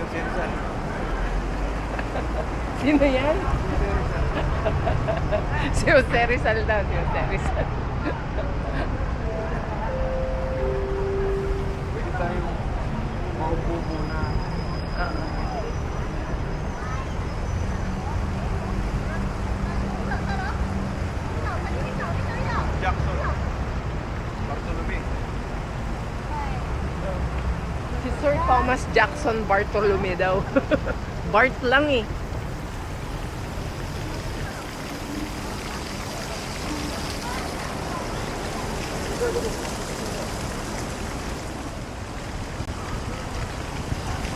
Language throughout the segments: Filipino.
Jose Rizal. Sino yan? Si Jose Rizal daw, si Jose Rizal. Pwede tayong maupo muna. Jackson. Bartolome. Si Sir Thomas Jackson Bartolome daw. Bart lang eh.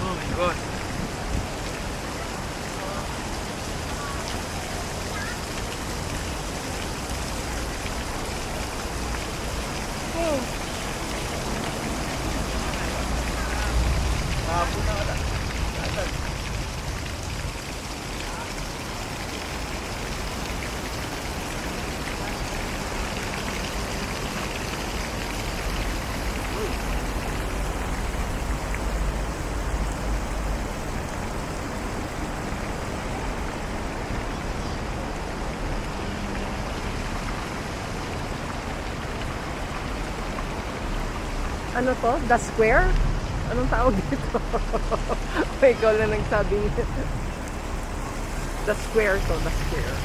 Oh my God. Hapon na wala. Ano to? The Square? Anong tawag dito? May ikaw lang nagsabi niya. The Square to, The Square.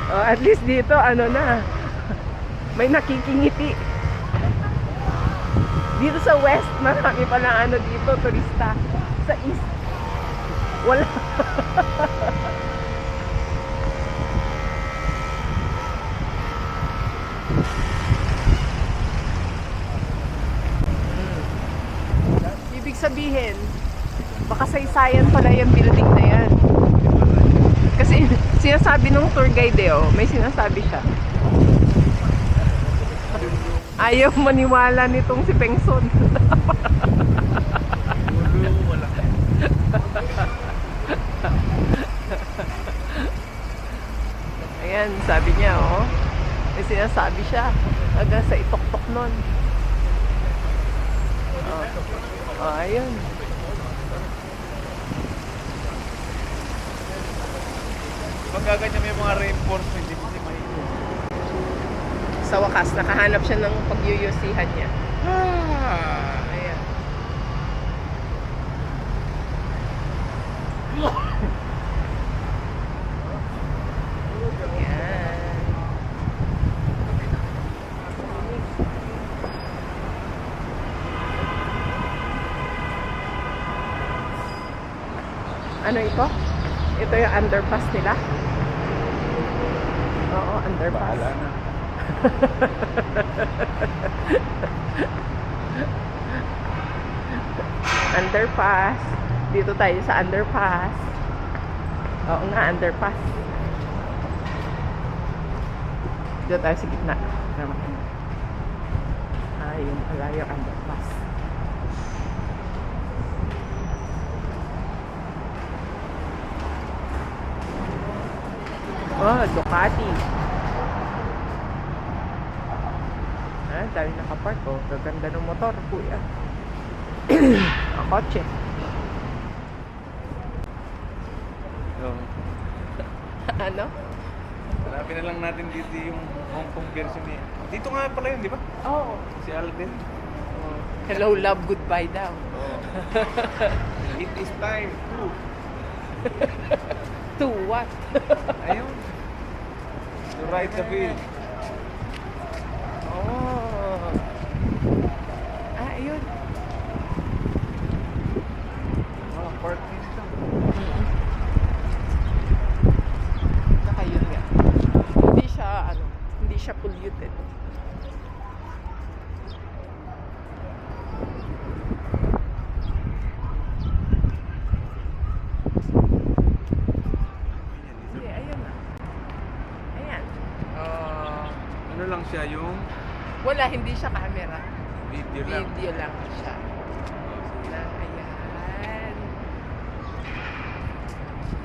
Oh, at least dito, ano na, may nakikingiti. Dito sa west, marami pa na ano dito, turista. Sa east, wala. Ibig sabihin, baka saysayan pala yung building na yan. Kasi sinasabi nung tour guide may sinasabi siya. Ayaw maniwala nitong si Pengson. Wala. Ayan, sabi niya, may sinasabi siya. Hanggang sa itok-tok nun. Ayun. Pagkaganyan may mga reinforcement, hindi kasi mahigit. Sa wakas, nakahanap siya ng pagyuyusihan niya. Ayan. Ayan. Ano ito? Ito yung underpass nila? Oo, underpass. Bahala na. Underpass. Dito tayo sa underpass. Oo nga, underpass. Dito tayo sa gitna. Yun pala yung underpass. Oh, Ducati. Dahil nakapark gaganda ng motor, kuya. Ang kotse. Ano? Hanapin na lang natin dito yung Hong Kong version niya. Dito nga pala yun, di ba? Oo. Si Alden. Hello, love, goodbye daw. It is time to. To what? Ayun. To ride the wheel. Ayun. Park dito. Saka yun nga. Hindi siya polluted. Hindi, ayun na. siya yung Wala, hindi siya camera. video lang. Video lang siya. Oh, sige. Na, ayan.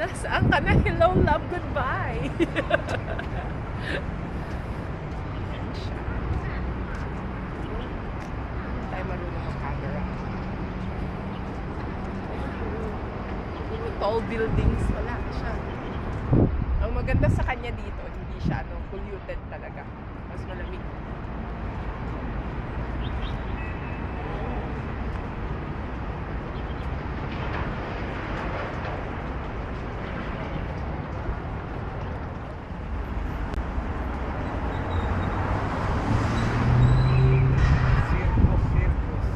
Nasaan ka na? Hello, love, goodbye. Ayan siya. Hindi tayo marunong mag-camera. Tall buildings, wala siya. Ang maganda sa kanya dito, hindi siya polluted talaga. Mas malamig. Circus, circus.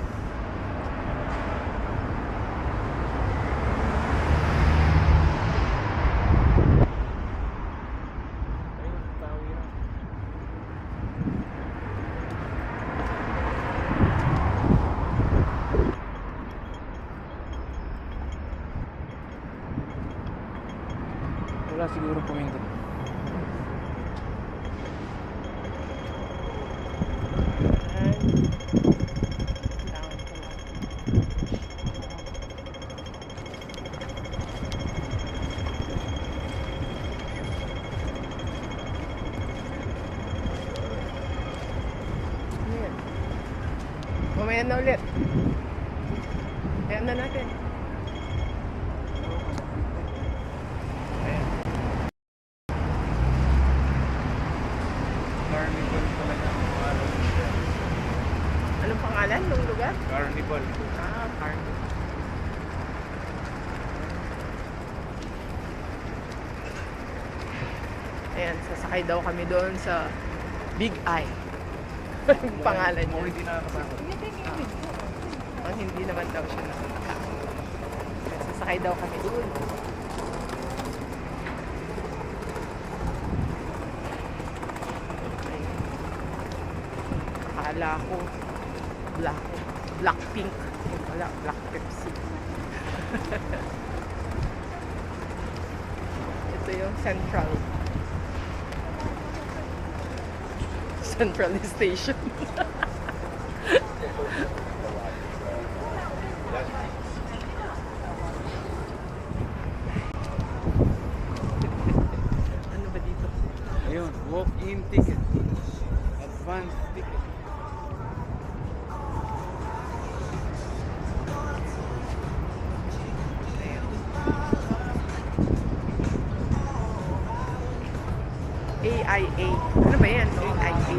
Ayun, tao yan. Wala siguro puminto. Ayan. Down ko lang. Ano yan? Mamaya na ulit. Ayan na natin. Ayan. Carnival pala niya ang pangalan niya. Anong pangalan ng lugar? Carnival. Carnival. Ayan, sasakay daw kami doon sa Big Eye. Yung pangalan niya. Mukhang hindi nakakatakot. Ang hindi naman daw siya nakakatakot. Kaya sasakay daw kami doon. Ayun. Akala ko Blackpink. Yung pala, Black Pepsi. Ito yung Central Station. Ano ba dito? Ayun, walk-in ticket. Advance ticket. Ayan. AIA. Ano ba yan? AIA.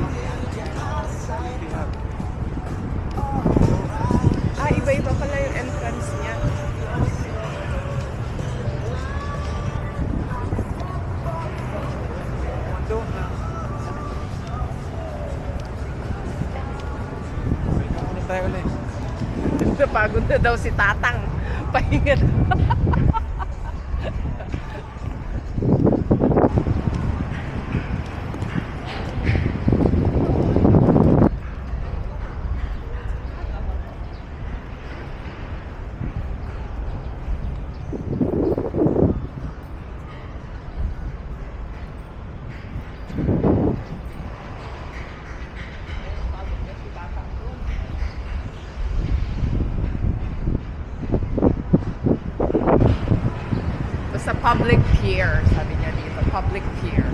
Iba-iba pala yung entrance niya. Doon na. Pahinga muna tayo ulit. Napagod na daw si Tatang. Pahinga na. Basta public pier, sabi niya dito. Public pier.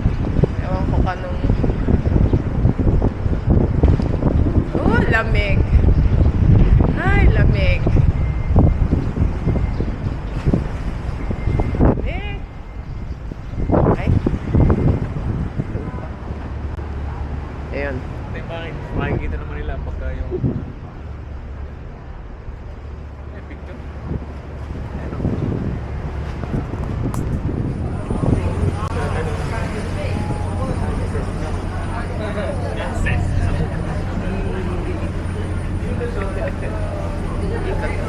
Ewan ko kanong... Oh, lamig. Ay, lamig. Lamig. Ay. Ayun. Makikita naman nila pagka yung picture. Ayun o. Ikot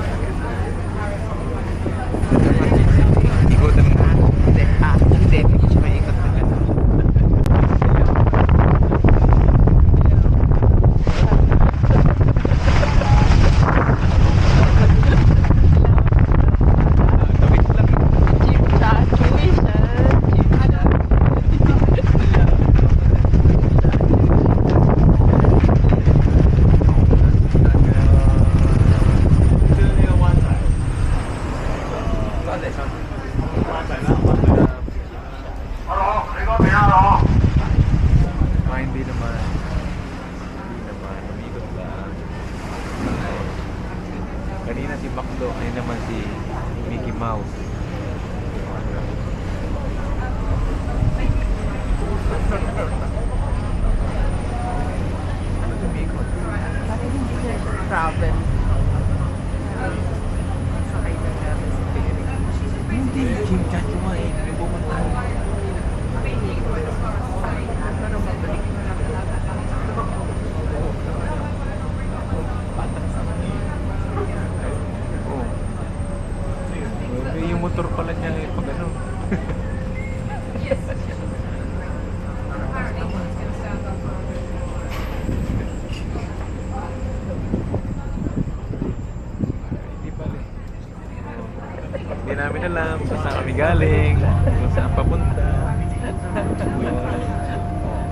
galing, kung saan papunta.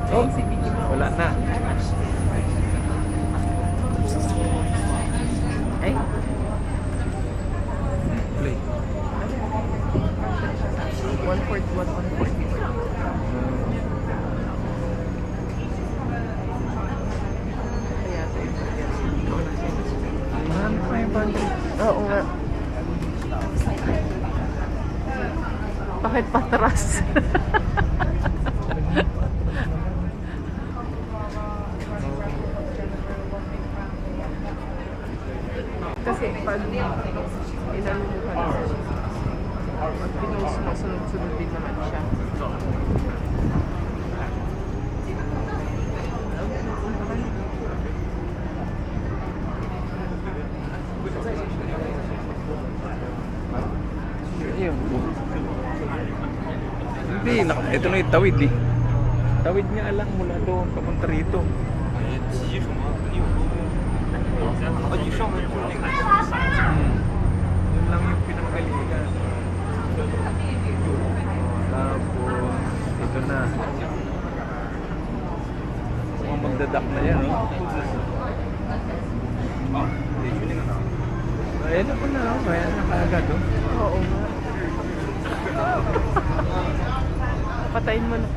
Oh, wala na. Ay, Play. 141, 140. Kaya ito Ano 500? Oo nga. Bakit patras? Kasi pag inano mo ka na, pag pinost mo, sunod-sunod din naman siya. Ayun. Hindi, ito na yung tawid eh. Tawid nga lang mula doon, papunta rito. Yun lang yung pinakalitan. Tapos, ito na. Mukhang magdadak na yan, no? Ayan ako na, oh. Ayan na kaagad, oh. Oo nga. Patayin mo na.